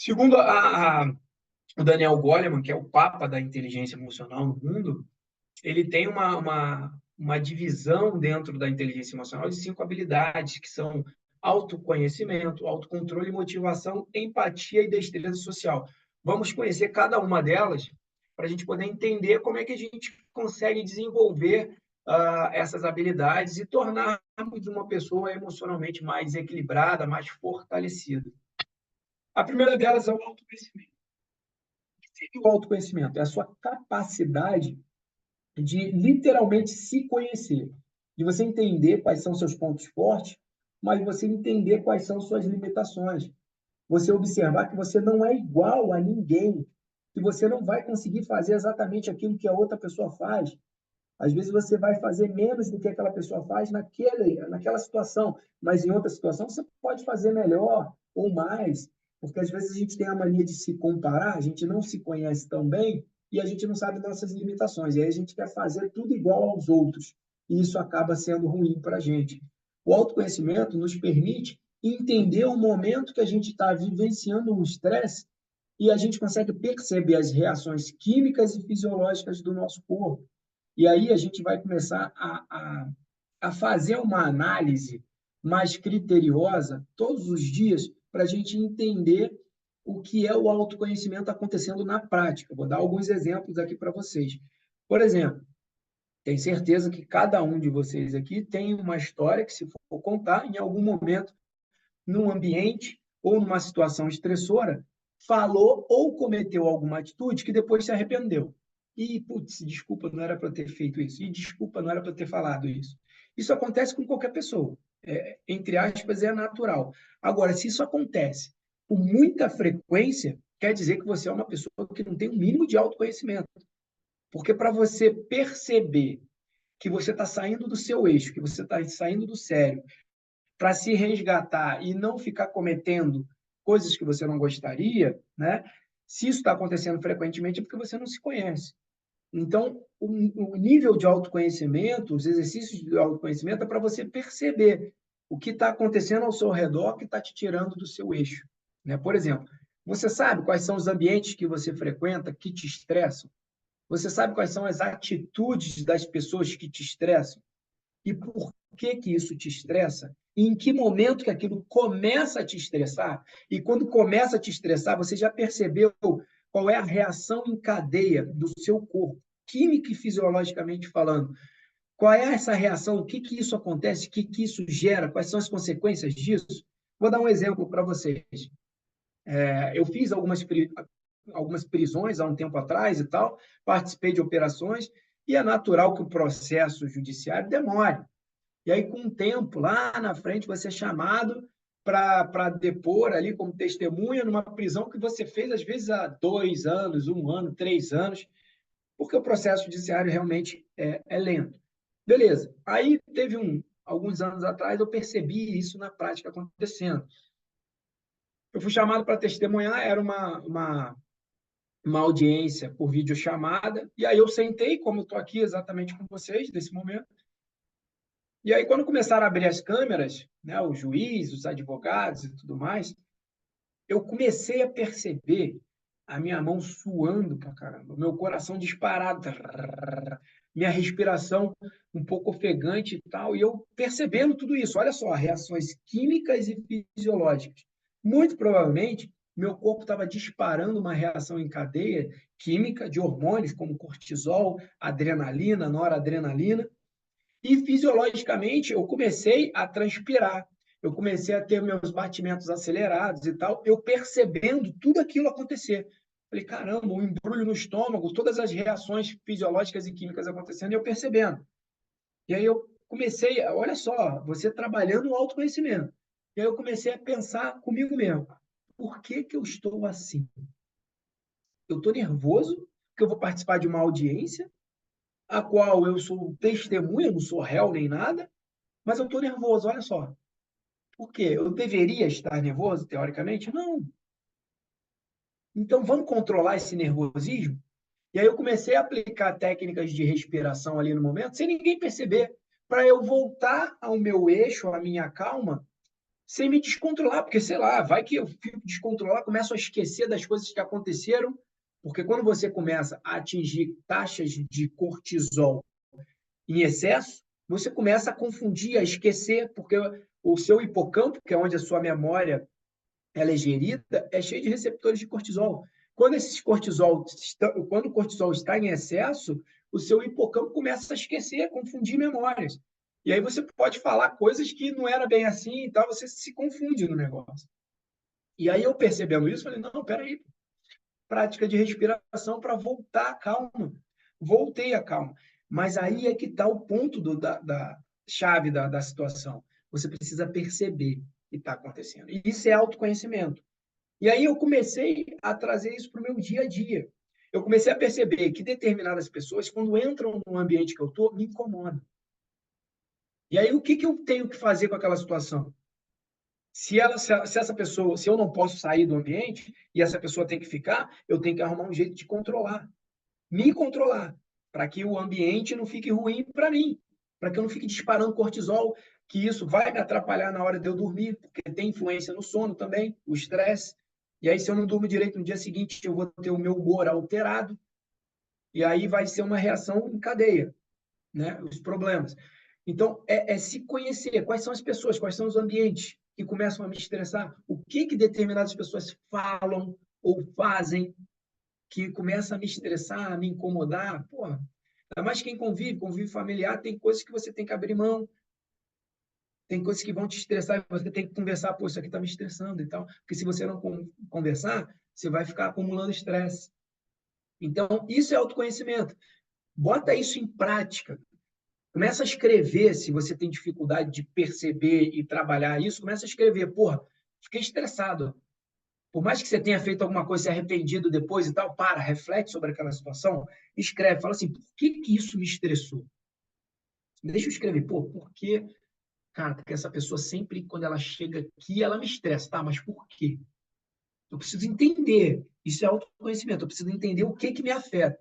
Segundo o Daniel Goleman, que é o papa da inteligência emocional no mundo, ele tem uma divisão dentro da inteligência emocional de 5 habilidades, que são autoconhecimento, autocontrole, motivação, empatia e destreza social. Vamos conhecer cada uma delas para a gente poder entender como é que a gente consegue desenvolver essas habilidades e tornarmos uma pessoa emocionalmente mais equilibrada, mais fortalecida. A primeira delas é o autoconhecimento. O autoconhecimento é a sua capacidade de literalmente se conhecer, de você entender quais são seus pontos fortes, mas você entender quais são suas limitações. Você observar que você não é igual a ninguém, que você não vai conseguir fazer exatamente aquilo que a outra pessoa faz. Às vezes você vai fazer menos do que aquela pessoa faz naquela situação, mas em outra situação você pode fazer melhor ou mais, porque às vezes a gente tem a mania de se comparar, a gente não se conhece tão bem e a gente não sabe nossas limitações. E aí a gente quer fazer tudo igual aos outros, e isso acaba sendo ruim para a gente. O autoconhecimento nos permite entender o momento que a gente está vivenciando um estresse e a gente consegue perceber as reações químicas e fisiológicas do nosso corpo. E aí a gente vai começar a fazer uma análise mais criteriosa todos os dias para a gente entender o que é o autoconhecimento acontecendo na prática. Vou dar alguns exemplos aqui para vocês. Por exemplo, tenho certeza que cada um de vocês aqui tem uma história que, se for contar, em algum momento, num ambiente ou numa situação estressora, falou ou cometeu alguma atitude que depois se arrependeu. E, putz, desculpa, não era para eu ter feito isso. E desculpa, não era para eu ter falado isso. Isso acontece com qualquer pessoa. Entre aspas, é natural. Agora, se isso acontece com muita frequência, quer dizer que você é uma pessoa que não tem um mínimo de autoconhecimento. Porque para você perceber que você está saindo do seu eixo, que você está saindo do sério, para se resgatar e não ficar cometendo coisas que você não gostaria, né? Se isso está acontecendo frequentemente é porque você não se conhece. Então, o nível de autoconhecimento, os exercícios de autoconhecimento é para você perceber o que está acontecendo ao seu redor que está te tirando do seu eixo. Né? Por exemplo, você sabe quais são os ambientes que você frequenta que te estressam? Você sabe quais são as atitudes das pessoas que te estressam? E por que isso te estressa? E em que momento que aquilo começa a te estressar? E quando começa a te estressar, você já percebeu qual é a reação em cadeia do seu corpo, química e fisiologicamente falando? Qual é essa reação? O que isso acontece? O que isso gera? Quais são as consequências disso? Vou dar um exemplo para vocês. Eu fiz algumas prisões há um tempo atrás e tal, participei de operações, e é natural que o processo judiciário demore. E aí, com o tempo, lá na frente, você é chamado para depor ali como testemunha numa prisão que você fez, às vezes, há 2 anos, 1 ano, 3 anos, porque o processo judiciário realmente é lento. Beleza. Aí, alguns anos atrás, eu percebi isso na prática acontecendo. Eu fui chamado para testemunhar, era uma audiência por videochamada, e aí eu sentei, como eu estou aqui exatamente com vocês, nesse momento. E aí, quando começaram a abrir as câmeras, né, o juiz, os advogados e tudo mais, eu comecei a perceber a minha mão suando pra caramba, o meu coração disparado, minha respiração um pouco ofegante e tal, e eu percebendo tudo isso. Olha só, reações químicas e fisiológicas. Muito provavelmente, meu corpo estava disparando uma reação em cadeia química de hormônios como cortisol, adrenalina, noradrenalina, e fisiologicamente eu comecei a transpirar, eu comecei a ter meus batimentos acelerados e tal, eu percebendo tudo aquilo acontecer. Falei, caramba, um embrulho no estômago, todas as reações fisiológicas e químicas acontecendo, e eu percebendo. E aí eu comecei, olha só, você trabalhando o autoconhecimento. E aí eu comecei a pensar comigo mesmo, por que eu estou assim? Eu estou nervoso, porque eu vou participar de uma audiência, a qual eu sou testemunha, não sou réu nem nada, mas eu estou nervoso, olha só. Por quê? Eu deveria estar nervoso, teoricamente? Não. Então, vamos controlar esse nervosismo? E aí eu comecei a aplicar técnicas de respiração ali no momento, sem ninguém perceber, para eu voltar ao meu eixo, à minha calma, sem me descontrolar, porque, sei lá, vai que eu fico descontrolado, começo a esquecer das coisas que aconteceram, porque quando você começa a atingir taxas de cortisol em excesso, você começa a confundir, a esquecer, porque o seu hipocampo, que é onde a sua memória ela é gerida, é cheio de receptores de cortisol. Quando o cortisol está em excesso, o seu hipocampo começa a esquecer, a confundir memórias. E aí você pode falar coisas que não era bem assim e tal, você se confunde no negócio. E aí eu percebendo isso, falei, não, peraí, prática de respiração para voltar à calma. Voltei à calma. Mas aí é que está o ponto da chave da situação. Você precisa perceber o que está acontecendo. E isso é autoconhecimento. E aí eu comecei a trazer isso para o meu dia a dia. Eu comecei a perceber que determinadas pessoas, quando entram no ambiente que eu estou, me incomodam. E aí o que eu tenho que fazer com aquela situação? Se essa pessoa, se eu não posso sair do ambiente e essa pessoa tem que ficar, eu tenho que arrumar um jeito de controlar, me controlar, para que o ambiente não fique ruim para mim, para que eu não fique disparando cortisol, que isso vai me atrapalhar na hora de eu dormir, porque tem influência no sono também, o estresse. E aí, se eu não durmo direito no dia seguinte, eu vou ter o meu humor alterado, e aí vai ser uma reação em cadeia, né? Os problemas. Então, é se conhecer quais são as pessoas, quais são os ambientes que começam a me estressar, o que determinadas pessoas falam ou fazem que começa a me estressar, a me incomodar. Pô, ainda mais quem convive familiar, tem coisas que você tem que abrir mão, tem coisas que vão te estressar, você tem que conversar, pô, isso aqui está me estressando e tal. Porque se você não conversar, você vai ficar acumulando estresse. Então, isso é autoconhecimento. Bota isso em prática. Começa a escrever, se você tem dificuldade de perceber e trabalhar isso, começa a escrever. Porra, fiquei estressado. Por mais que você tenha feito alguma coisa, se arrependido depois e tal, reflete sobre aquela situação, escreve, fala assim, por que isso me estressou? Deixa eu escrever, pô, por quê? Cara, porque essa pessoa sempre, quando ela chega aqui, ela me estressa, tá? Mas por quê? Eu preciso entender. Isso é autoconhecimento. Eu preciso entender o que me afeta.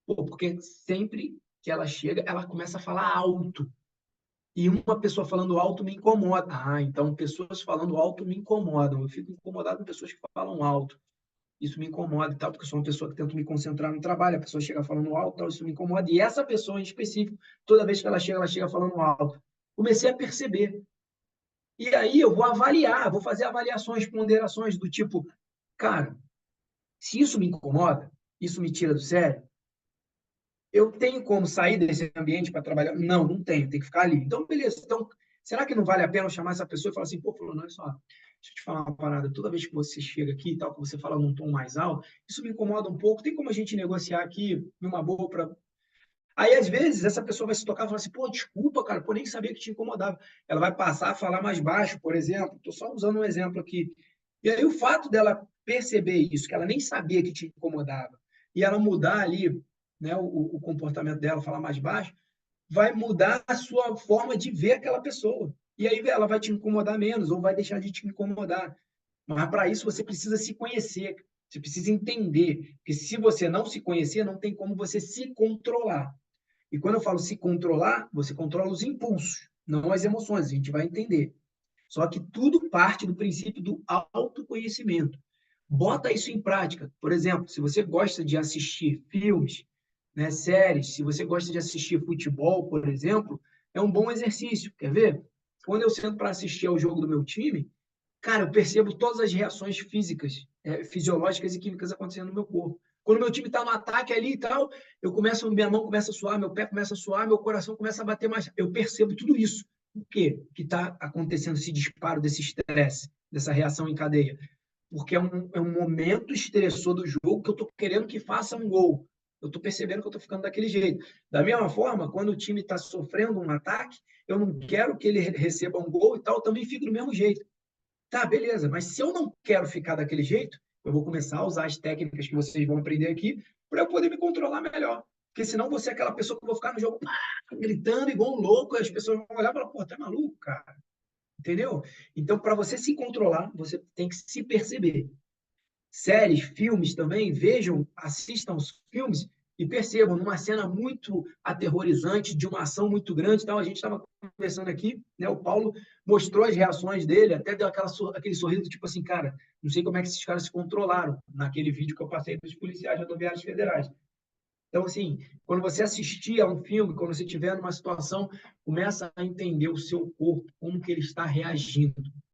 Pô, porque sempre que ela chega, ela começa a falar alto. E uma pessoa falando alto me incomoda. Ah, então pessoas falando alto me incomodam. Eu fico incomodado com pessoas que falam alto. Isso me incomoda e tal, porque eu sou uma pessoa que tento me concentrar no trabalho, a pessoa chega falando alto, tal, isso me incomoda. E essa pessoa em específico, toda vez que ela chega falando alto. Comecei a perceber. E aí eu vou avaliar, vou fazer avaliações, ponderações do tipo, cara, se isso me incomoda, isso me tira do sério, eu tenho como sair desse ambiente para trabalhar? Não, não tenho, tem que ficar ali. Então, beleza. Então, será que não vale a pena eu chamar essa pessoa e falar assim, pô, fulano, olha só, deixa eu te falar uma parada, toda vez que você chega aqui e tal, que você fala num tom mais alto, isso me incomoda um pouco, tem como a gente negociar aqui numa boa para... Aí, às vezes, essa pessoa vai se tocar e falar assim, pô, desculpa, cara, pô, nem sabia que te incomodava. Ela vai passar a falar mais baixo, por exemplo, estou só usando um exemplo aqui. E aí, o fato dela perceber isso, que ela nem sabia que te incomodava, e ela mudar ali, né, o comportamento dela, falar mais baixo, vai mudar a sua forma de ver aquela pessoa. E aí ela vai te incomodar menos, ou vai deixar de te incomodar. Mas para isso você precisa se conhecer, você precisa entender. Porque se você não se conhecer, não tem como você se controlar. E quando eu falo se controlar, você controla os impulsos, não as emoções, a gente vai entender. Só que tudo parte do princípio do autoconhecimento. Bota isso em prática. Por exemplo, se você gosta de assistir filmes, né, séries, se você gosta de assistir futebol, por exemplo, é um bom exercício. Quer ver? Quando eu sento para assistir ao jogo do meu time, cara, eu percebo todas as reações físicas, fisiológicas e químicas acontecendo no meu corpo. Quando meu time está no ataque ali e tal, minha mão começa a suar, meu pé começa a suar, meu coração começa a bater mais. Eu percebo tudo isso. Por quê que está acontecendo esse disparo desse estresse, dessa reação em cadeia? Porque é um momento estressor do jogo que eu estou querendo que faça um gol. Eu estou percebendo que eu estou ficando daquele jeito. Da mesma forma, quando o time está sofrendo um ataque, eu não quero que ele receba um gol e tal, eu também fico do mesmo jeito. Tá, beleza, mas se eu não quero ficar daquele jeito, eu vou começar a usar as técnicas que vocês vão aprender aqui para eu poder me controlar melhor. Porque senão você é aquela pessoa que eu vou ficar no jogo gritando igual um louco, e as pessoas vão olhar e falar, pô, tá maluco, cara? Entendeu? Então, para você se controlar, você tem que se perceber. Séries, filmes também, vejam, assistam os filmes E percebam, numa cena muito aterrorizante, de uma ação muito grande, então a gente estava conversando aqui, né? O Paulo mostrou as reações dele, até deu aquele sorriso, tipo assim, cara, não sei como é que esses caras se controlaram naquele vídeo que eu passei dos policiais rodoviários federais. Então, assim, quando você assistir a um filme, quando você estiver numa situação, começa a entender o seu corpo, como que ele está reagindo.